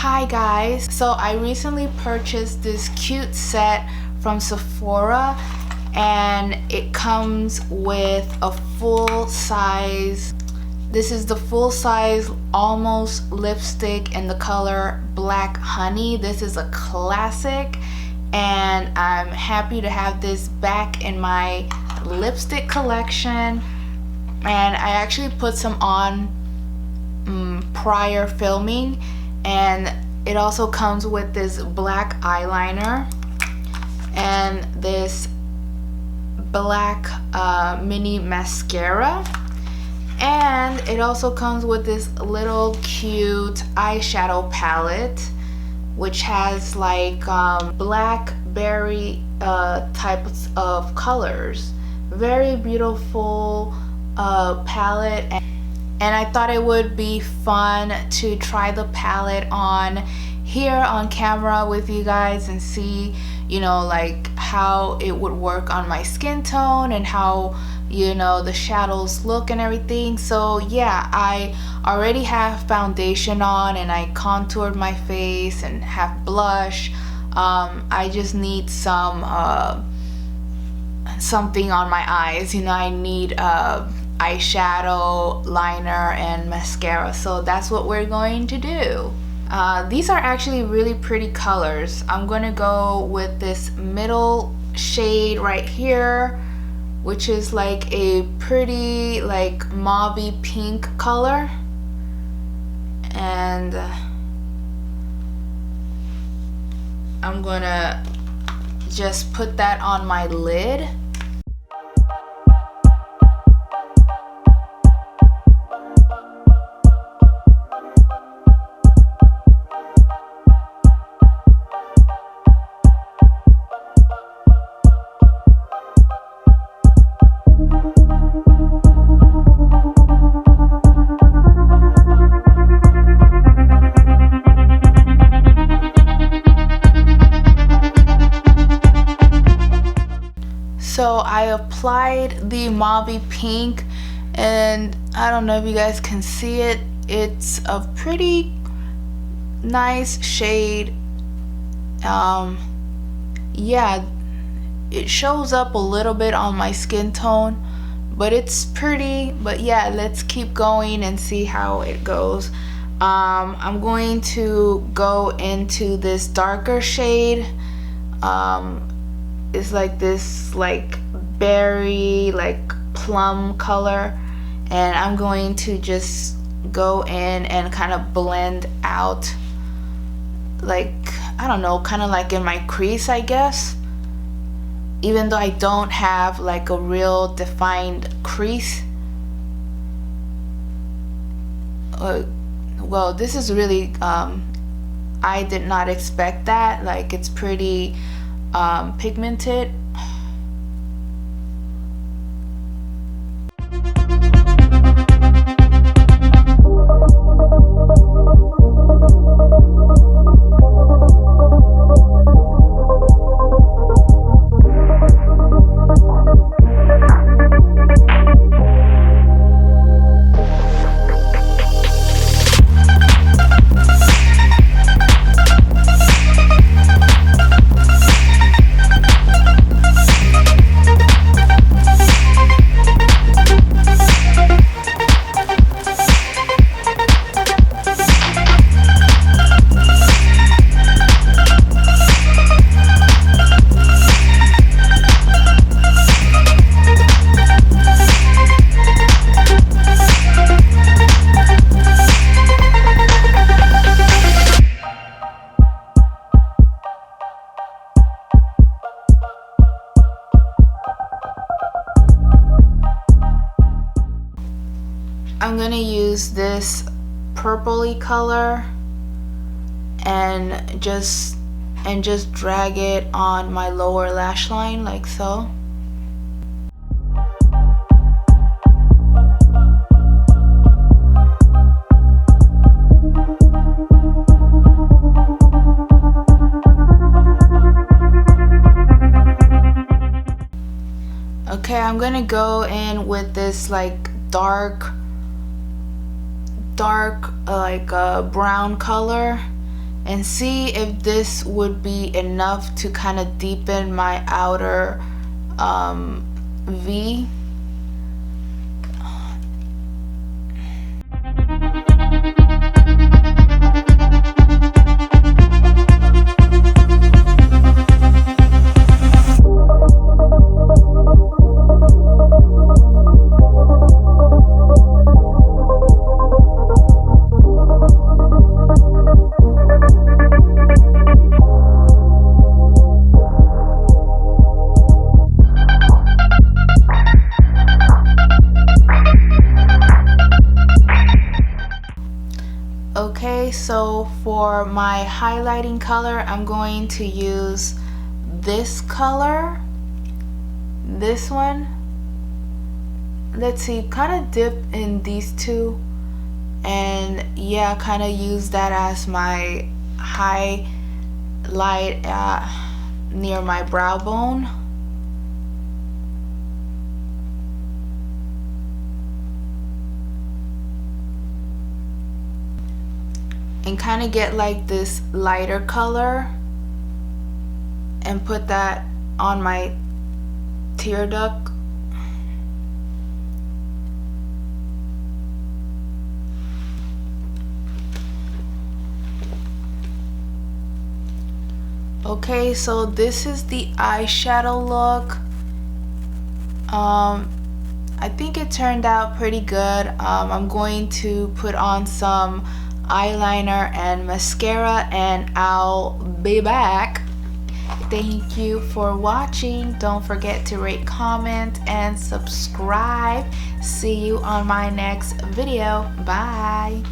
Hi guys, so I recently purchased this cute set from Sephora and it comes with a full size, this is the full size almost lipstick in the color Black Honey. This is a classic and I'm happy to have this back in my lipstick collection. And I actually put some on prior filming, and it also comes with this black eyeliner and this black mini mascara, and it also comes with this little cute eyeshadow palette which has like blackberry types of colors. Very beautiful palette, and I thought it would be fun to try the palette on here on camera with you guys and see, you know, like how it would work on my skin tone and how, you know, the shadows look and everything. So yeah, I already have foundation on and I contoured my face and have blush. I just need some something on my eyes, you know. I need eyeshadow, liner, and mascara, so that's what we're going to do. These are actually really pretty colors. I'm gonna go with this middle shade right here, which is like a pretty like mauvey pink color, and I'm gonna just put that on my lid. So I applied the mauvey pink, and I don't know if you guys can see it. It's a pretty nice shade. Yeah, it shows up a little bit on my skin tone, but it's pretty. But yeah, let's keep going and see how it goes. I'm going to go into this darker shade. It's like this like berry, like plum color, and I'm going to just go in and kind of blend out, like, I don't know, kind of like in my crease, I guess, even though I don't have like a real defined crease. Well, this is really I did not expect that. Like, it's pretty pigmented. I'm gonna use this purpley color and just drag it on my lower lash line like so. Okay, I'm gonna go in with this like dark like a brown color, and see if this would be enough to kind of deepen my outer V. Okay, so for my highlighting color, I'm going to use this color, this one. Let's see, kind of dip in these two, and yeah, kind of use that as my highlight near my brow bone. And kind of get like this lighter color and put that on my tear duct. Okay, so this is the eyeshadow look. I think it turned out pretty good. I'm going to put on some eyeliner and mascara, and I'll be back. Thank you for watching. Don't forget to rate, comment, and subscribe. See you on my next video. Bye.